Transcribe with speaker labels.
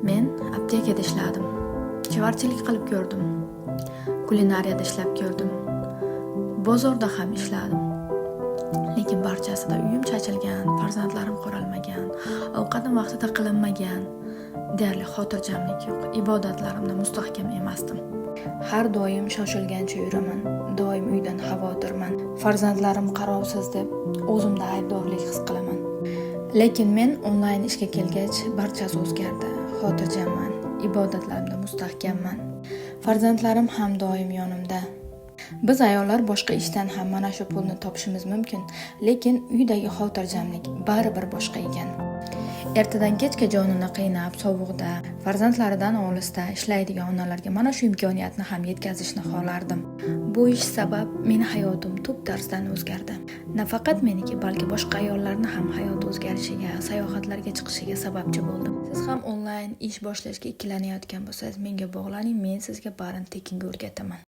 Speaker 1: Men aptekada ishladim. Chevarchilik qilib ko'rdim. Kulinariyada ishlab ko'rdim. Bozorda ham ishladim. Lekin barchasida uyim chachilgan, farzandlarim qo'ralmagan, ovqatim vaqtida qilinmagan, deyarli xotirjamlik yo'q. Ibodatlarimda mustahkam emasdim. Har doim shoshilgancha yuraman, doim uydan xavotirman. Farzandlarim qarovsiz deb o'zimda aybdorlik his qilaman. Lekin men onlayn ishga kelgach, barchasi o'zgardi. Xotirjamman, ibodatlarimda mustahkamman. Farzandlarim ham doim yonimda. Biz ayollar boshqa ishdan ham mana shu pulni topishimiz mumkin, lekin uydagi xotirjamlik baribir boshqa ekan. Ertadan kechga jonini qiynab, sovuqda, farzandlaridan olisda ishlaydigan onalarga mana shu imkoniyatni ham yetkazishni xohlardim. Bu ish sabab meni hayotim tub tarzdan o'zgardi. Nafaqat meniki, balki boshqa ayollarni ham hayoti o'zgarishiga, sayohatlarga chiqishiga sababchi bo'ldim. Siz ham onlayn ish boshlashga ikkilanayotgan bo'lsangiz, menga bog'laning, men sizga barini tekinga o'rgataman.